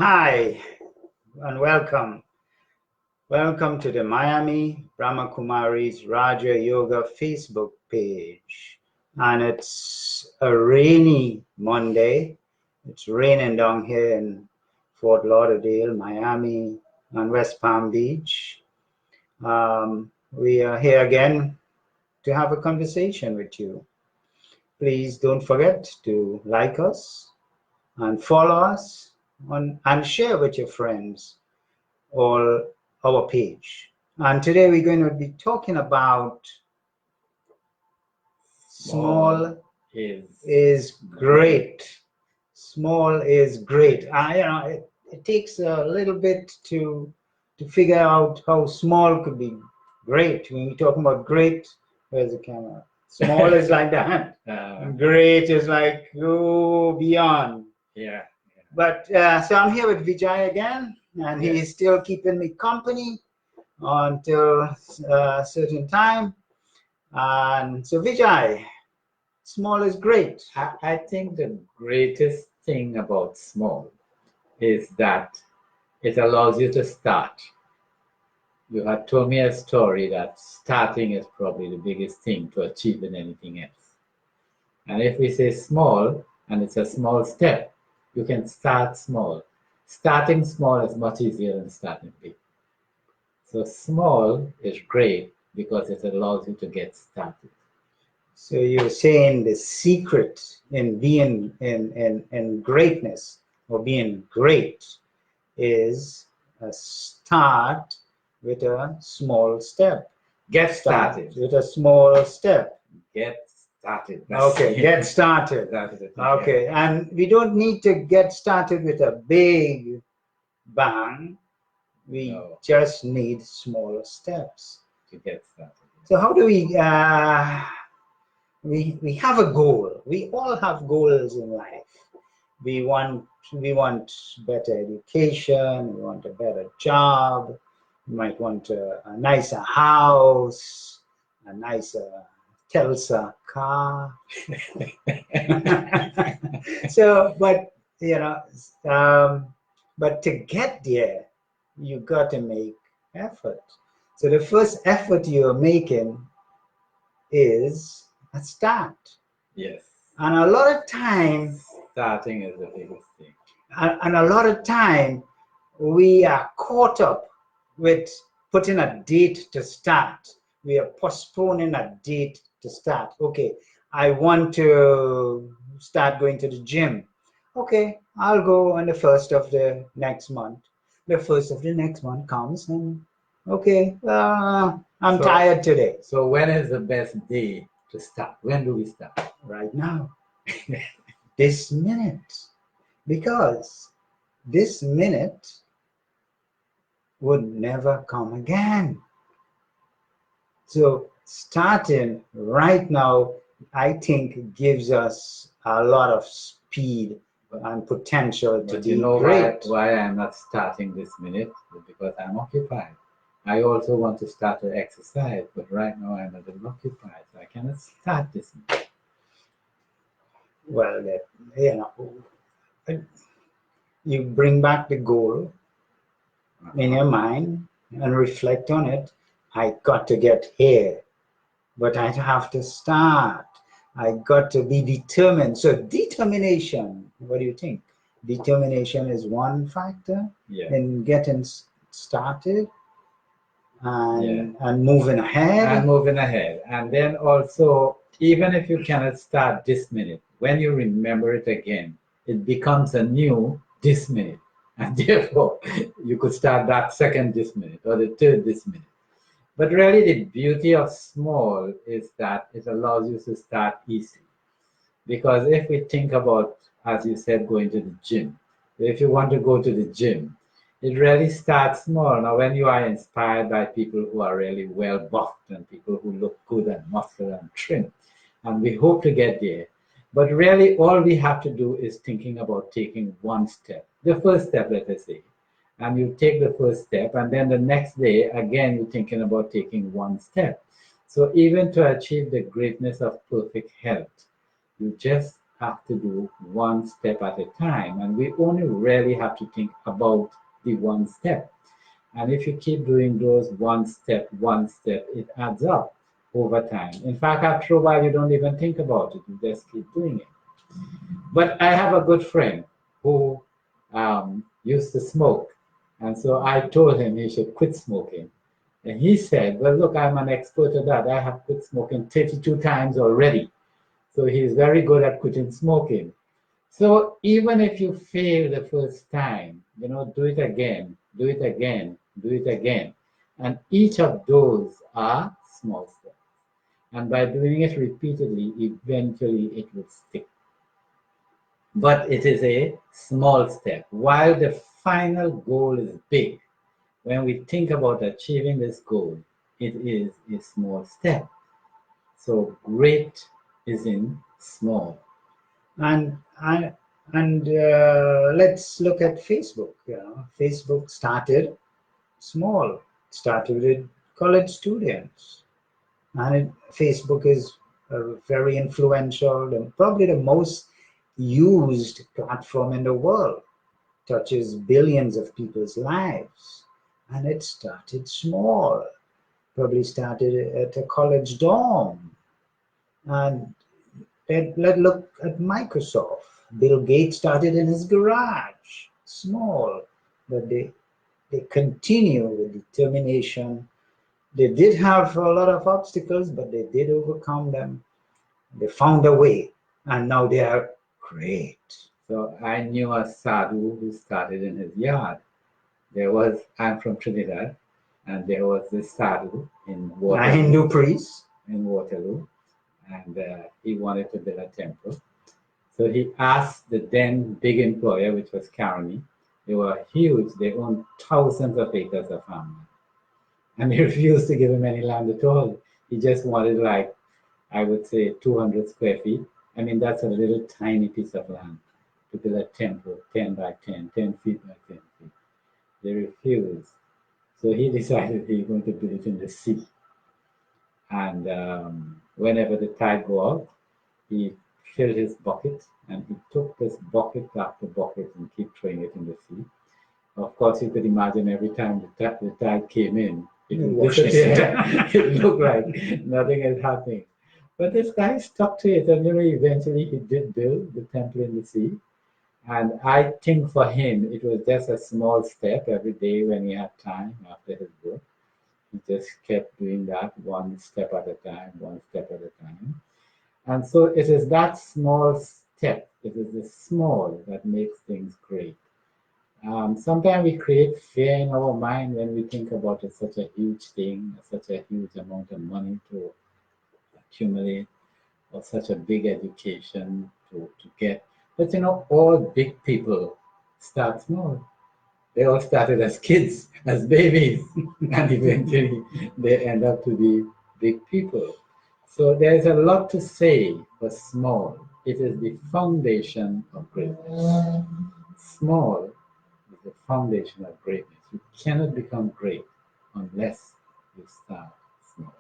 Hi and welcome. Welcome to the Miami Brahma Kumari's Raja Yoga Facebook page. And it's a rainy Monday. It's raining down here in Fort Lauderdale, Miami, and West Palm Beach. We are here again to have a conversation with you. Please don't forget to like us and follow us and share with your friends or our page. And today we're going to be talking about small is great. Small is great. It takes a little bit to figure out how small could be great. When we're talking about great, where's the camera? Small is like that. Great is like beyond. Yeah. But so I'm here with Vijay again, and he is still keeping me company until a certain time. And so Vijay, small is great. I think the greatest thing about small is that it allows you to start. You had told me a story that starting is probably the biggest thing to achieving anything else. And if we say small, and it's a small step, you can start small. Starting small is much easier than starting big. So small is great because it allows you to get started. So you're saying the secret in being in greatness or being great is a start with a small step. Get started. With a small step. Get started. Okay, get started. That is it. Okay, and we don't need to get started with a big bang. We just need small steps to get started. So how do we have a goal. We all have goals in life. We want better education, we want a better job, we might want a nicer house, a nicer Telsa car. So, but but to get there, you got to make effort. So the first effort you're making is a start. Yes. And a lot of time, starting is the biggest thing. And a lot of time, we are caught up with putting a date to start. We are postponing a date to start. Okay, I want to start going to the gym. Okay, I'll go on the 1st of the next month. The 1st of the next month comes and okay, I'm tired today. So when is the best day to start? When do we start? Right now. This minute. Because this minute would never come again. So starting right now, I think gives us a lot of speed and potential to be great. Why I'm not starting this minute? Because I'm occupied. I also want to start to exercise, but right now I'm a little occupied, so I cannot start this minute. Well, you bring back the goal in your mind and reflect on it. I got to get here, but I have to start. I got to be determined. So determination, what do you think? Determination is one factor in getting started and moving ahead. And then also, even if you cannot start this minute, when you remember it again, it becomes a new this minute. And therefore, you could start that second this minute or the third this minute. But really, the beauty of small is that it allows you to start easy. Because if we think about, as you said, going to the gym, if you want to go to the gym, it really starts small. Now, when you are inspired by people who are really well buffed and people who look good and muscular and trim, and we hope to get there, but really all we have to do is thinking about taking one step. The first step, let us say, and you take the first step, and then the next day, again, you're thinking about taking one step. So even to achieve the greatness of perfect health, you just have to do one step at a time, and we only really have to think about the one step. And if you keep doing those one step, it adds up over time. In fact, after a while, you don't even think about it, you just keep doing it. But I have a good friend who used to smoke. And so I told him he should quit smoking. And he said, well, look, I'm an expert at that. I have quit smoking 32 times already. So he's very good at quitting smoking. So even if you fail the first time, do it again, do it again, do it again. And each of those are small steps. And by doing it repeatedly, eventually it will stick. But it is a small step. While the final goal is big, when we think about achieving this goal, it is a small step. So great is in small. And let's look at Facebook. Facebook started small, started with college students, and Facebook is very influential and probably the most used platform in the world, touches billions of people's lives, and it started small, probably started at a college dorm. And let's look at Microsoft. Bill Gates started in his garage, small, but they continue with determination. They did have a lot of obstacles, but they did overcome them. They found a way, and now they are great. So I knew a sadhu who started in his yard. I'm from Trinidad, and there was this sadhu in A Waterloo, Hindu priest. And he wanted to build a temple. So he asked the then big employer, which was Carney. They were huge. They owned thousands of acres of farmland. And he refused to give him any land at all. He just wanted, like, I would say 200 square feet. I mean, that's a little tiny piece of land to build a temple, 10 by 10, 10 feet by 10 feet. They refused. So he decided he was going to build it in the sea. And whenever the tide go out, he filled his bucket and he took this bucket after bucket and keep throwing it in the sea. Of course, you could imagine every time the tide came in, it would disappear. It looked like nothing is happening. But this guy stuck to it, and eventually he did build the temple in the sea. And I think for him, it was just a small step every day when he had time after his work. He just kept doing that one step at a time, one step at a time. And so it is that small step, it is the small that makes things great. Sometimes we create fear in our mind when we think about it, such a huge thing, such a huge amount of money to accumulate, or such a big education to get. But all big people start small. They all started as kids, as babies, and eventually they end up to be big people. So there's a lot to say for small. It is the foundation of greatness. Small is the foundation of greatness. You cannot become great unless you start small.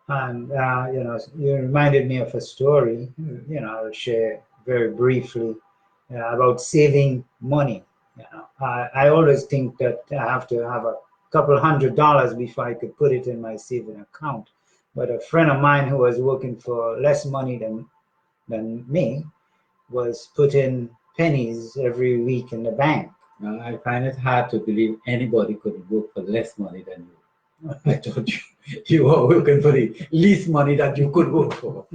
And you reminded me of a story. I'll share very briefly about saving money. I always think that I have to have a couple $100 before I could put it in my saving account. But a friend of mine who was working for less money than me was putting pennies every week in the bank. Now, I find it hard to believe anybody could work for less money than you. I told you, you were working for the least money that you could work for.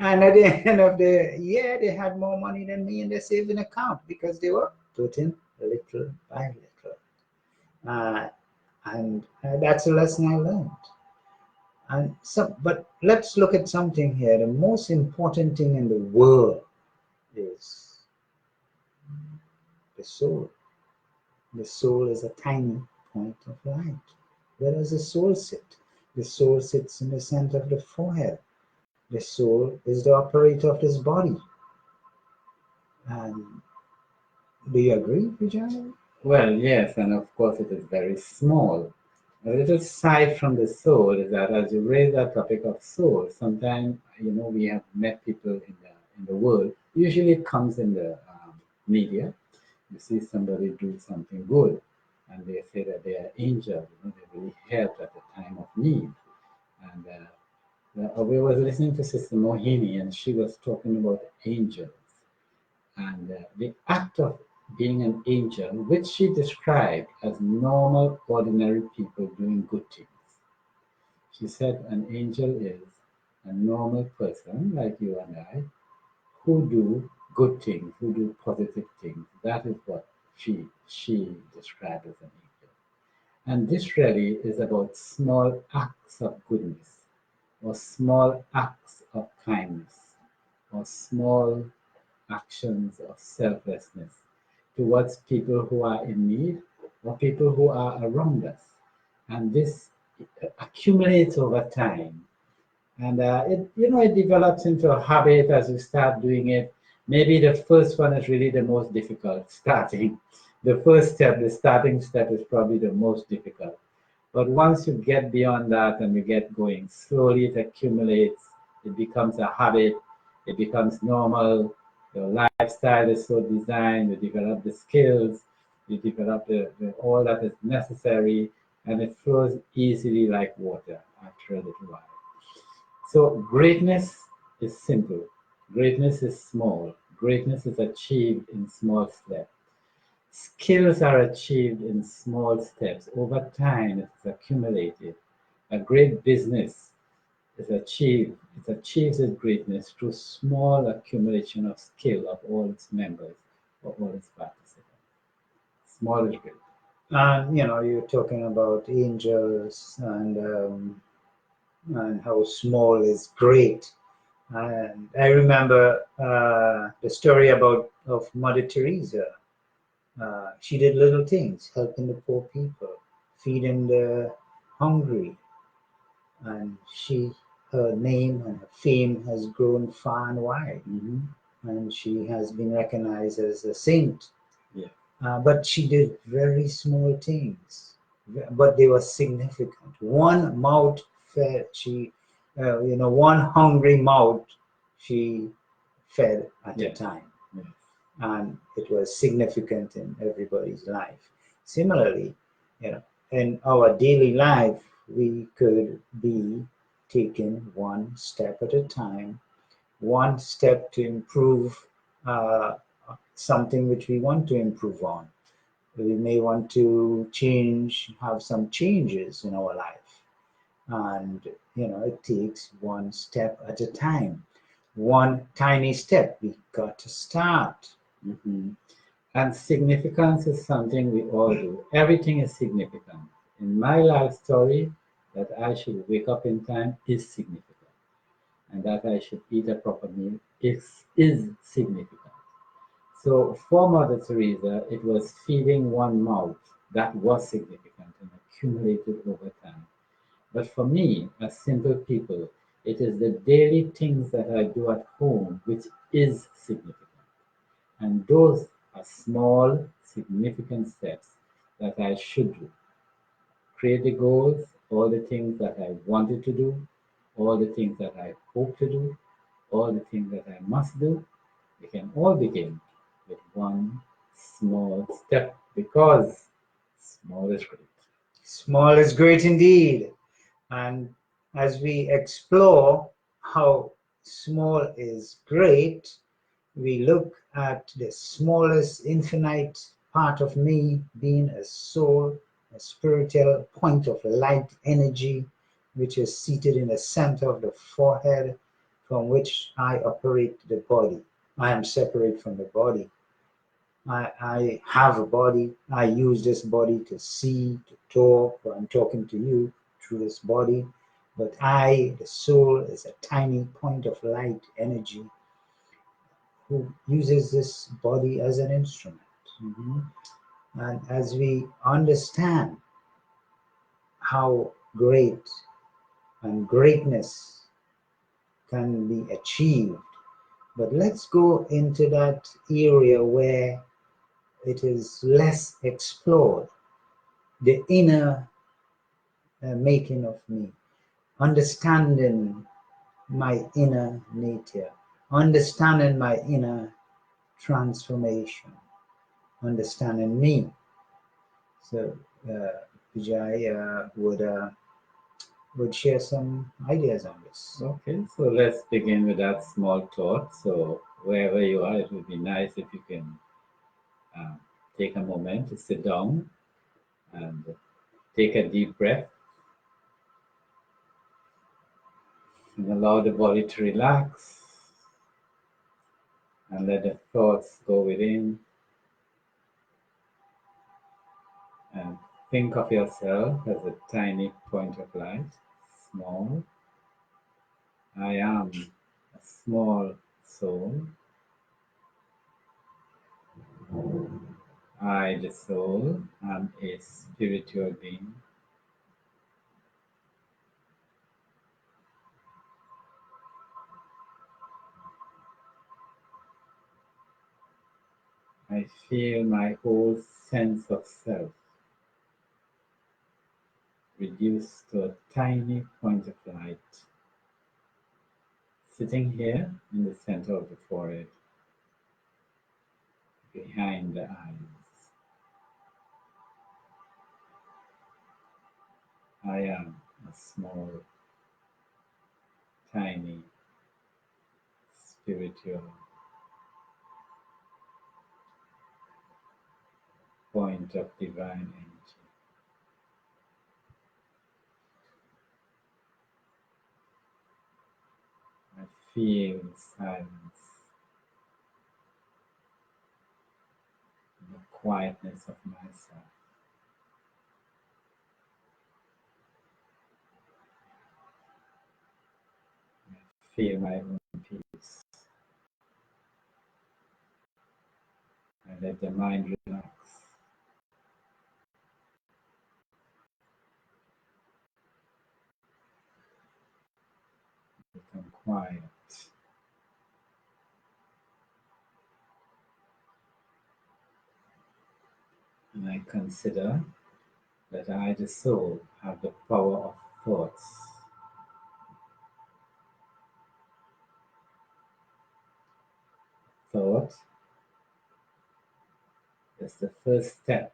And at the end of the year, they had more money than me in their saving account because they were putting little by little. And that's a lesson I learned. And so, but let's look at something here. The most important thing in the world is the soul. The soul is a tiny point of light. Where does the soul sit? The soul sits in the center of the forehead. The soul is the operator of this body. And do you agree, Vijay? Well, yes, and of course it is very small. A little side from the soul is that as you raise that topic of soul, sometimes we have met people in the world. Usually it comes in the media. You see somebody do something good, and they say that they are angels. They really help at the time of need. And we was listening to Sister Mohini, and she was talking about angels and the act of being an angel, which she described as normal, ordinary people doing good things. She said an angel is a normal person like you and I who do good things, who do positive things. That is what she described as an angel. And this really is about small acts of goodness, or small acts of kindness, or small actions of selflessness towards people who are in need or people who are around us. And this accumulates over time. And it develops into a habit as you start doing it. Maybe the first one is really the most difficult, starting. The first step, the starting step, is probably the most difficult. But once you get beyond that and you get going, slowly it accumulates, it becomes a habit, it becomes normal. Your lifestyle is so designed, you develop the skills, you develop all that is necessary, and it flows easily like water after a little while. So greatness is simple. Greatness is small. Greatness is achieved in small steps. Skills are achieved in small steps. Over time, it's accumulated. A great business is achieved. It achieves its greatness through small accumulation of skill of all its members or all its participants. Small is great. And you're talking about angels and how small is great. And I remember the story of Mother Teresa. She did little things, helping the poor people, feeding the hungry, and her name and her fame has grown far and wide, and she has been recognized as a saint. Yeah. But she did very small things, but they were significant. One mouth fed she, one hungry mouth she fed at a time, and it was significant in everybody's life. Similarly, in our daily life, we could be taking one step at a time, one step to improve uh, something which we want to improve on. We may want to have some changes in our life. And, it takes one step at a time. One tiny step. We got to start. And significance is something we all do. Everything is significant. In my life story, that I should wake up in time is significant. And that I should eat a proper meal is significant. So for Mother Teresa, it was feeding one mouth that was significant and accumulated over time. But for me, as simple people, it is the daily things that I do at home which is significant. And those are small, significant steps that I should do. Create the goals, all the things that I wanted to do, all the things that I hope to do, all the things that I must do. We can all begin with one small step because small is great. Small is great indeed. And as we explore how small is great, we look at the smallest infinite part of me being a soul, a spiritual point of light energy, which is seated in the center of the forehead, from which I operate the body. I am separate from the body. I have a body. I use this body to see, to talk. I'm talking to you through this body. But the soul, is a tiny point of light energy who uses this body as an instrument. And as we understand how great and greatness can be achieved, but let's go into that area where it is less explored, the inner making of me, understanding my inner nature, understanding my inner transformation, understanding me. So Vijay would share some ideas on this. Okay, so let's begin with that small thought. So wherever you are, it would be nice if you can uh, take a moment to sit down and take a deep breath and allow the body to relax and let the thoughts go within and think of yourself as a tiny point of light, small. I am a small soul. I, the soul, am a spiritual being. I feel my whole sense of self reduced to a tiny point of light, sitting here in the center of the forehead, behind the eyes. I am a small, tiny, spiritual point of divine energy. I feel silence, the quietness of myself. I feel my own peace. I let the mind relax, become quiet. And I consider that I, the soul, have the power of thoughts. Thought is the first step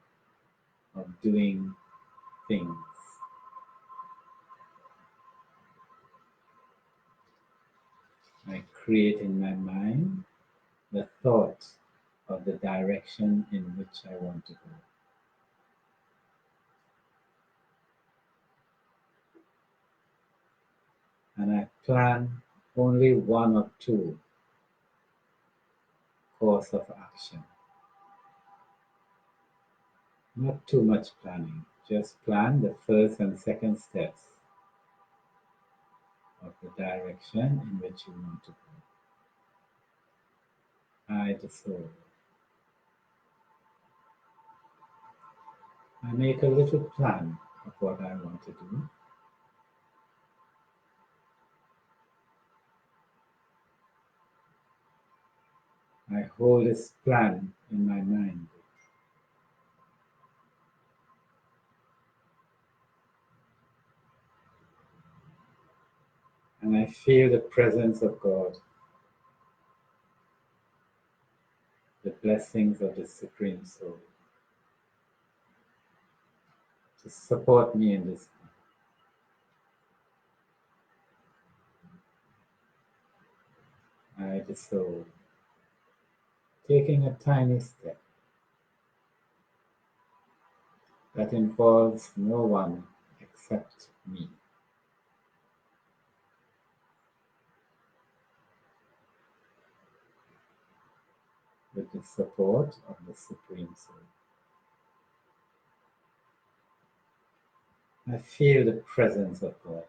of doing things. I create in my mind the thought of the direction in which I want to go. And I plan only one or two course of action. Not too much planning, just plan the first and second steps of the direction in which you want to go. I, the soul. I make a little plan of what I want to do. I hold this plan in my mind. And I feel the presence of God, the blessings of the Supreme Soul to support me in this. I, the soul, taking a tiny step that involves no one except me, with the support of the Supreme Soul. I feel the presence of God.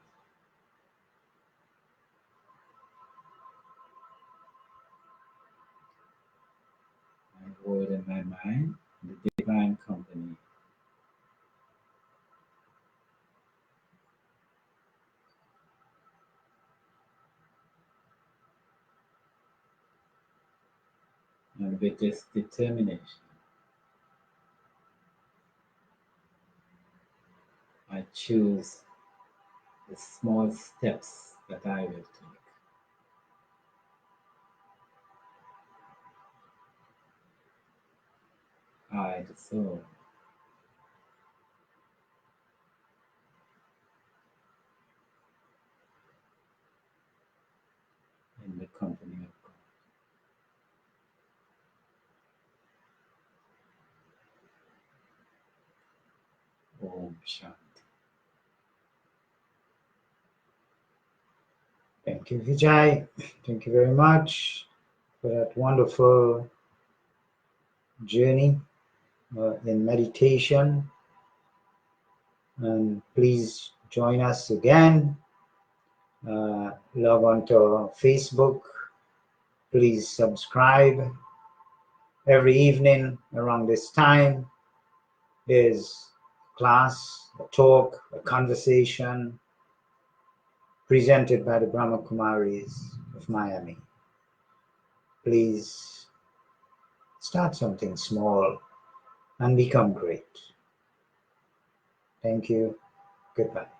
I hold in my mind the divine company. And with this determination, I choose the small steps that I will take. I, the soul, in the company of God. Om Shanti. Thank you, Vijay. Thank you very much for that wonderful journey in meditation. And please join us again. Log on to Facebook. Please subscribe. Every evening around this time, there's a class, a talk, a conversation presented by the Brahma Kumaris of Miami. Please start something small and become great. Thank you. Goodbye.